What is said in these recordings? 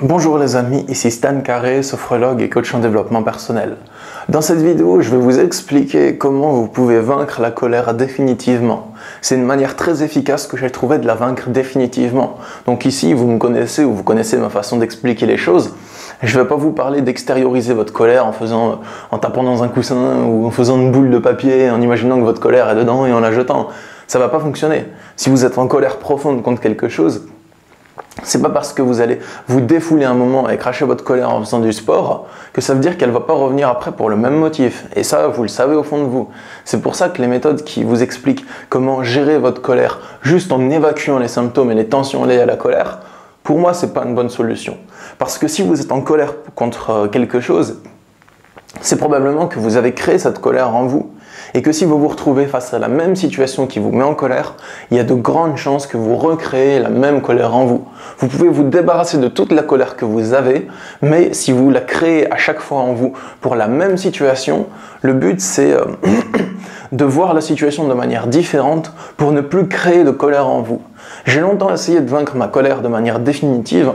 Bonjour les amis, ici Stan Carré, sophrologue et coach en développement personnel. Dans cette vidéo, je vais vous expliquer comment vous pouvez vaincre la colère définitivement. C'est une manière très efficace que j'ai trouvé de la vaincre définitivement. Donc ici, vous me connaissez ou vous connaissez ma façon d'expliquer les choses. Je ne vais pas vous parler d'extérioriser votre colère en tapant dans un coussin ou en faisant une boule de papier, en imaginant que votre colère est dedans et en la jetant. Ça ne va pas fonctionner. Si vous êtes en colère profonde contre quelque chose, c'est pas parce que vous allez vous défouler un moment et cracher votre colère en faisant du sport que ça veut dire qu'elle va pas revenir après pour le même motif. Et ça, vous le savez au fond de vous. C'est pour ça que les méthodes qui vous expliquent comment gérer votre colère juste en évacuant les symptômes et les tensions liées à la colère, pour moi, c'est pas une bonne solution. Parce que si vous êtes en colère contre quelque chose, c'est probablement que vous avez créé cette colère en vous. Et que si vous vous retrouvez face à la même situation qui vous met en colère, il y a de grandes chances que vous recréez la même colère en vous. Vous pouvez vous débarrasser de toute la colère que vous avez, mais si vous la créez à chaque fois en vous pour la même situation, le but c'est de voir la situation de manière différente pour ne plus créer de colère en vous. J'ai longtemps essayé de vaincre ma colère de manière définitive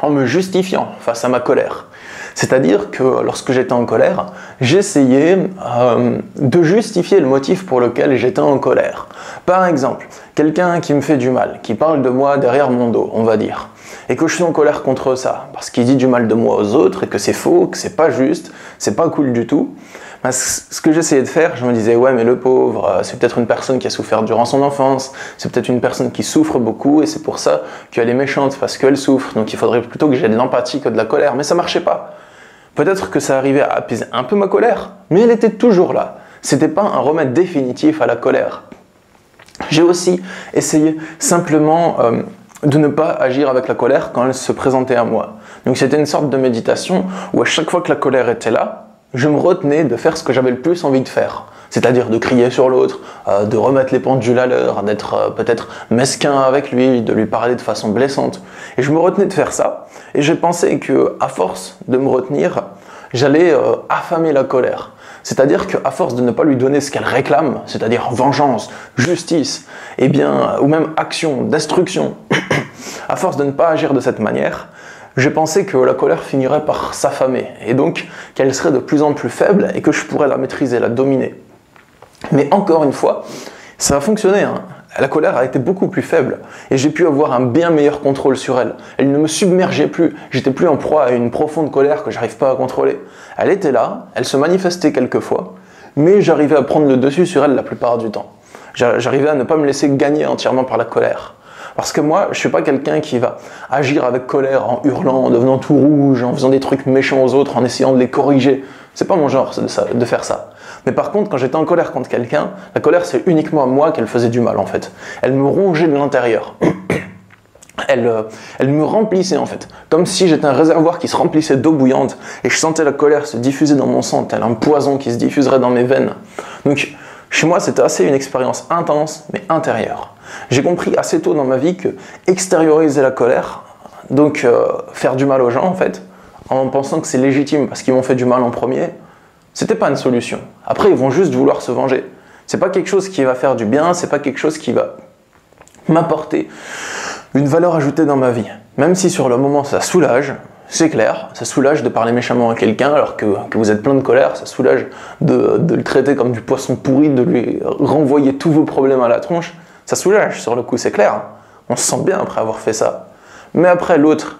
en me justifiant face à ma colère. C'est-à-dire que lorsque j'étais en colère, j'essayais de justifier le motif pour lequel j'étais en colère. Par exemple, quelqu'un qui me fait du mal, qui parle de moi derrière mon dos, on va dire, et que je suis en colère contre ça, parce qu'il dit du mal de moi aux autres, et que c'est faux, que c'est pas juste, c'est pas cool du tout. Ben, ce que j'essayais de faire, je me disais, ouais mais le pauvre, c'est peut-être une personne qui a souffert durant son enfance, c'est peut-être une personne qui souffre beaucoup, et c'est pour ça qu'elle est méchante, parce qu'elle souffre, donc il faudrait plutôt que j'ai de l'empathie que de la colère, mais ça marchait pas. Peut-être que ça arrivait à apaiser un peu ma colère, mais elle était toujours là. C'était pas un remède définitif à la colère. J'ai aussi essayé simplement de ne pas agir avec la colère quand elle se présentait à moi. Donc c'était une sorte de méditation où à chaque fois que la colère était là, je me retenais de faire ce que j'avais le plus envie de faire. C'est-à-dire de crier sur l'autre, de remettre les pendules à l'heure, d'être peut-être mesquin avec lui, de lui parler de façon blessante. Et je me retenais de faire ça, et j'ai pensé que à force de me retenir, j'allais affamer la colère. C'est-à-dire qu'à force de ne pas lui donner ce qu'elle réclame, c'est-à-dire vengeance, justice, eh bien, ou même action, destruction, à force de ne pas agir de cette manière, j'ai pensé que la colère finirait par s'affamer, et donc qu'elle serait de plus en plus faible et que je pourrais la maîtriser, la dominer. Mais encore une fois, ça a fonctionné, hein. La colère a été beaucoup plus faible et j'ai pu avoir un bien meilleur contrôle sur elle. Elle ne me submergeait plus, j'étais plus en proie à une profonde colère que j'arrive pas à contrôler. Elle était là, elle se manifestait quelquefois, mais j'arrivais à prendre le dessus sur elle la plupart du temps. J'arrivais à ne pas me laisser gagner entièrement par la colère. Parce que moi, je suis pas quelqu'un qui va agir avec colère en hurlant, en devenant tout rouge, en faisant des trucs méchants aux autres, en essayant de les corriger. C'est pas mon genre de faire ça. Mais par contre, quand j'étais en colère contre quelqu'un, la colère c'est uniquement à moi qu'elle faisait du mal en fait. Elle me rongeait de l'intérieur. Elle me remplissait en fait. Comme si j'étais un réservoir qui se remplissait d'eau bouillante et je sentais la colère se diffuser dans mon sang, tel un poison qui se diffuserait dans mes veines. Donc, chez moi, c'était assez une expérience intense, mais intérieure. J'ai compris assez tôt dans ma vie que extérioriser la colère, donc faire du mal aux gens en fait, en pensant que c'est légitime parce qu'ils m'ont fait du mal en premier, c'était pas une solution. Après, ils vont juste vouloir se venger. C'est pas quelque chose qui va faire du bien, c'est pas quelque chose qui va m'apporter une valeur ajoutée dans ma vie. Même si sur le moment ça soulage, c'est clair, ça soulage de parler méchamment à quelqu'un alors que vous êtes plein de colère, ça soulage de le traiter comme du poisson pourri, de lui renvoyer tous vos problèmes à la tronche, ça soulage sur le coup, c'est clair. On se sent bien après avoir fait ça. Mais après l'autre,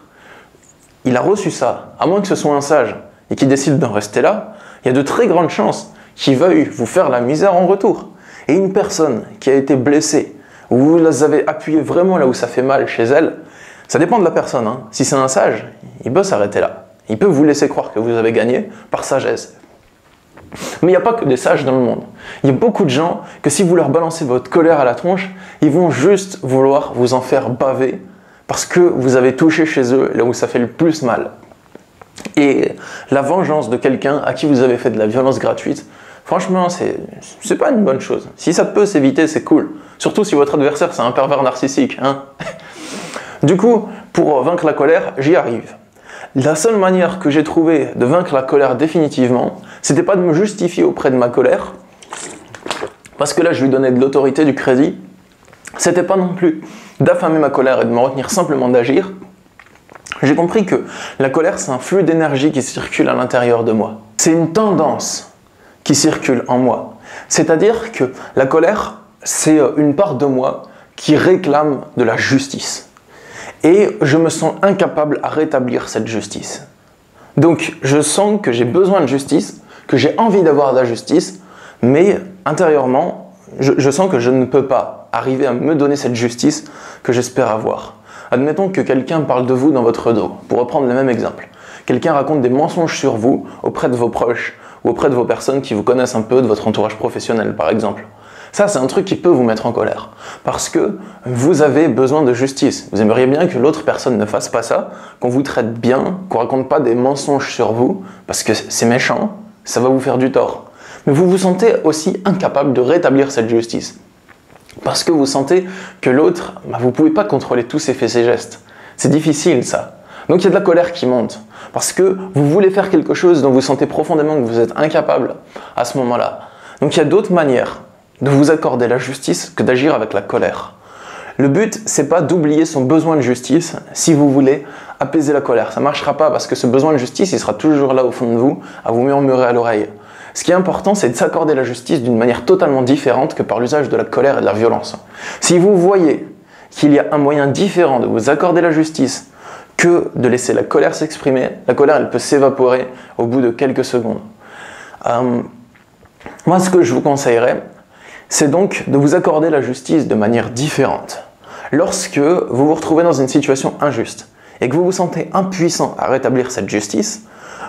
il a reçu ça, à moins que ce soit un sage et qu'il décide d'en rester là, il y a de très grandes chances qu'il veuille vous faire la misère en retour. Et une personne qui a été blessée, où vous les avez appuyé vraiment là où ça fait mal chez elle, ça dépend de la personne, hein. Si c'est un sage, il peut s'arrêter là. Il peut vous laisser croire que vous avez gagné par sagesse. Mais il n'y a pas que des sages dans le monde. Il y a beaucoup de gens que si vous leur balancez votre colère à la tronche, ils vont juste vouloir vous en faire baver parce que vous avez touché chez eux là où ça fait le plus mal. Et la vengeance de quelqu'un à qui vous avez fait de la violence gratuite, franchement, c'est pas une bonne chose. Si ça peut s'éviter, c'est cool. Surtout si votre adversaire, c'est un pervers narcissique, hein. Du coup, pour vaincre la colère, j'y arrive. La seule manière que j'ai trouvé de vaincre la colère définitivement, c'était pas de me justifier auprès de ma colère, parce que là, je lui donnais de l'autorité, du crédit. C'était pas non plus d'affamer ma colère et de me retenir simplement d'agir. J'ai compris que la colère, c'est un flux d'énergie qui circule à l'intérieur de moi. C'est une tendance qui circule en moi. C'est-à-dire que la colère, c'est une part de moi qui réclame de la justice. Et je me sens incapable à rétablir cette justice. Donc, je sens que j'ai besoin de justice, que j'ai envie d'avoir de la justice, mais intérieurement, je sens que je ne peux pas arriver à me donner cette justice que j'espère avoir. Admettons que quelqu'un parle de vous dans votre dos, pour reprendre le même exemple. Quelqu'un raconte des mensonges sur vous auprès de vos proches ou auprès de vos personnes qui vous connaissent un peu, de votre entourage professionnel par exemple. Ça, c'est un truc qui peut vous mettre en colère, parce que vous avez besoin de justice. Vous aimeriez bien que l'autre personne ne fasse pas ça, qu'on vous traite bien, qu'on raconte pas des mensonges sur vous, parce que c'est méchant, ça va vous faire du tort. Mais vous vous sentez aussi incapable de rétablir cette justice. Parce que vous sentez que l'autre, vous ne pouvez pas contrôler tous ses faits, ses gestes. C'est difficile ça. Donc il y a de la colère qui monte. Parce que vous voulez faire quelque chose dont vous sentez profondément que vous êtes incapable à ce moment-là. Donc il y a d'autres manières de vous accorder la justice que d'agir avec la colère. Le but, c'est pas d'oublier son besoin de justice si vous voulez apaiser la colère. Ça ne marchera pas parce que ce besoin de justice, il sera toujours là au fond de vous, à vous murmurer à l'oreille. Ce qui est important, c'est de s'accorder la justice d'une manière totalement différente que par l'usage de la colère et de la violence. Si vous voyez qu'il y a un moyen différent de vous accorder la justice que de laisser la colère s'exprimer, la colère, elle peut s'évaporer au bout de quelques secondes. Moi, ce que je vous conseillerais, c'est donc de vous accorder la justice de manière différente. Lorsque vous vous retrouvez dans une situation injuste et que vous vous sentez impuissant à rétablir cette justice,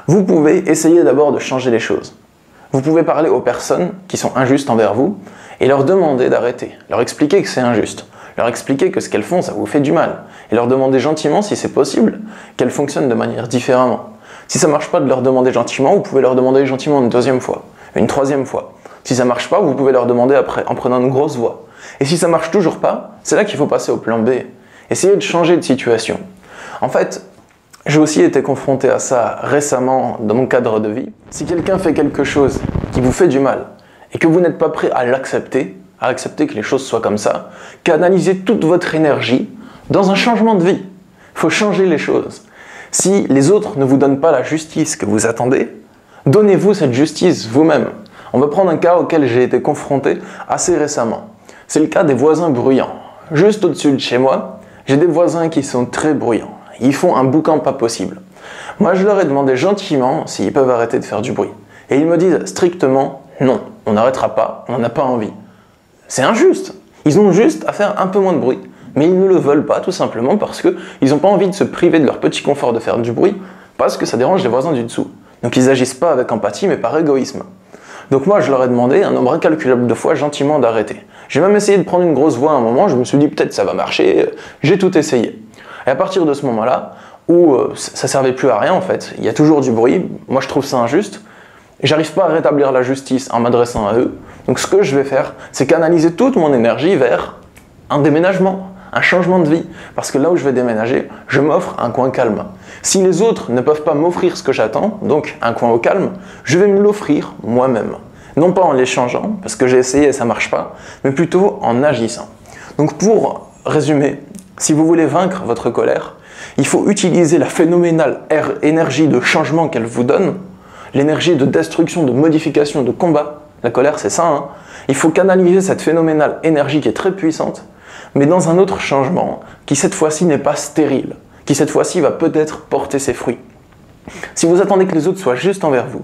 vous pouvez essayer d'abord de changer les choses. Vous pouvez parler aux personnes qui sont injustes envers vous et leur demander d'arrêter, leur expliquer que c'est injuste, leur expliquer que ce qu'elles font, ça vous fait du mal, et leur demander gentiment, si c'est possible, qu'elles fonctionnent de manière différemment. Si ça ne marche pas de leur demander gentiment, vous pouvez leur demander gentiment une deuxième fois, une troisième fois. Si ça ne marche pas, vous pouvez leur demander après, en prenant une grosse voix. Et si ça ne marche toujours pas, c'est là qu'il faut passer au plan B. Essayez de changer de situation. En fait, j'ai aussi été confronté à ça récemment dans mon cadre de vie. Si quelqu'un fait quelque chose qui vous fait du mal et que vous n'êtes pas prêt à l'accepter, à accepter que les choses soient comme ça, canalisez toute votre énergie dans un changement de vie. Il faut changer les choses. Si les autres ne vous donnent pas la justice que vous attendez, donnez-vous cette justice vous-même. On va prendre un cas auquel j'ai été confronté assez récemment. C'est le cas des voisins bruyants. Juste au-dessus de chez moi, j'ai des voisins qui sont très bruyants. Ils font un boucan pas possible. Moi, je leur ai demandé gentiment s'ils peuvent arrêter de faire du bruit. Et ils me disent strictement non, on n'arrêtera pas, on n'en a pas envie. C'est injuste. Ils ont juste à faire un peu moins de bruit. Mais ils ne le veulent pas tout simplement parce qu'ils n'ont pas envie de se priver de leur petit confort de faire du bruit parce que ça dérange les voisins du dessous. Donc ils n'agissent pas avec empathie mais par égoïsme. Donc moi, je leur ai demandé un nombre incalculable de fois gentiment d'arrêter. J'ai même essayé de prendre une grosse voix à un moment, je me suis dit peut-être ça va marcher, j'ai tout essayé. Et à partir de ce moment-là, où ça servait plus à rien en fait, il y a toujours du bruit, moi je trouve ça injuste, j'arrive pas à rétablir la justice en m'adressant à eux, donc ce que je vais faire, c'est canaliser toute mon énergie vers un déménagement, un changement de vie, parce que là où je vais déménager, je m'offre un coin calme. Si les autres ne peuvent pas m'offrir ce que j'attends, donc un coin au calme, je vais me l'offrir moi-même. Non pas en l'échangeant, parce que j'ai essayé et ça marche pas, mais plutôt en agissant. Donc pour résumer, si vous voulez vaincre votre colère, il faut utiliser la phénoménale énergie de changement qu'elle vous donne, l'énergie de destruction, de modification, de combat. La colère, c'est ça, hein. Il faut canaliser cette phénoménale énergie qui est très puissante, mais dans un autre changement, qui cette fois-ci n'est pas stérile, qui cette fois-ci va peut-être porter ses fruits. Si vous attendez que les autres soient justes envers vous,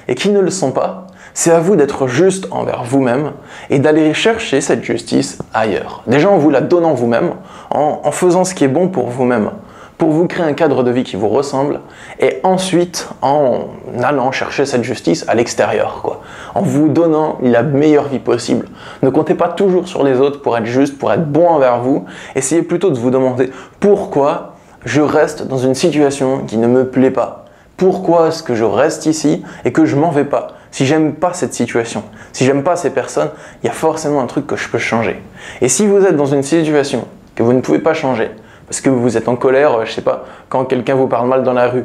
et qu'ils ne le sont pas, c'est à vous d'être juste envers vous-même et d'aller chercher cette justice ailleurs. Déjà en vous la donnant vous-même, en faisant ce qui est bon pour vous-même, pour vous créer un cadre de vie qui vous ressemble, et ensuite en allant chercher cette justice à l'extérieur, quoi. En vous donnant la meilleure vie possible. Ne comptez pas toujours sur les autres pour être juste, pour être bon envers vous. Essayez plutôt de vous demander pourquoi je reste dans une situation qui ne me plaît pas. Pourquoi est-ce que je reste ici et que je m'en vais pas? Si j'aime pas cette situation, si j'aime pas ces personnes, il y a forcément un truc que je peux changer. Et si vous êtes dans une situation que vous ne pouvez pas changer, parce que vous êtes en colère, je sais pas, quand quelqu'un vous parle mal dans la rue,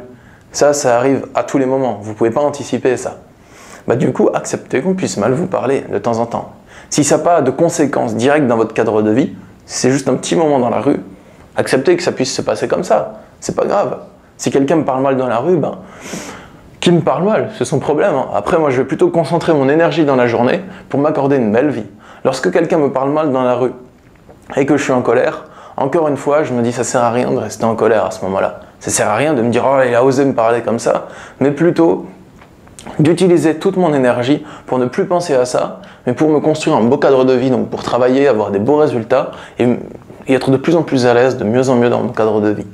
ça arrive à tous les moments, vous pouvez pas anticiper ça. Bah du coup, acceptez qu'on puisse mal vous parler de temps en temps. Si ça n'a pas de conséquences directes dans votre cadre de vie, si c'est juste un petit moment dans la rue, acceptez que ça puisse se passer comme ça. c'est pas grave. Si quelqu'un me parle mal dans la rue, ben, qu'il me parle mal, c'est son problème. Hein. Après, moi, je vais plutôt concentrer mon énergie dans la journée pour m'accorder une belle vie. Lorsque quelqu'un me parle mal dans la rue et que je suis en colère, encore une fois, je me dis ça sert à rien de rester en colère à ce moment-là. Ça sert à rien de me dire oh il a osé me parler comme ça, mais plutôt d'utiliser toute mon énergie pour ne plus penser à ça, mais pour me construire un beau cadre de vie, donc pour travailler, avoir des beaux résultats et être de plus en plus à l'aise, de mieux en mieux dans mon cadre de vie.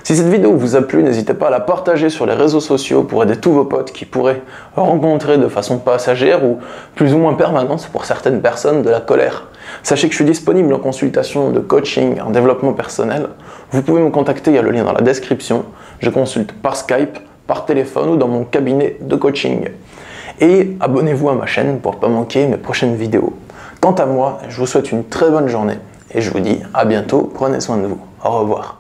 Si cette vidéo vous a plu, n'hésitez pas à la partager sur les réseaux sociaux pour aider tous vos potes qui pourraient rencontrer de façon passagère ou plus ou moins permanente pour certaines personnes de la colère. Sachez que je suis disponible en consultation de coaching, en développement personnel. Vous pouvez me contacter, il y a le lien dans la description. Je consulte par Skype, par téléphone ou dans mon cabinet de coaching. Et abonnez-vous à ma chaîne pour ne pas manquer mes prochaines vidéos. Quant à moi, je vous souhaite une très bonne journée et je vous dis à bientôt, prenez soin de vous. Au revoir.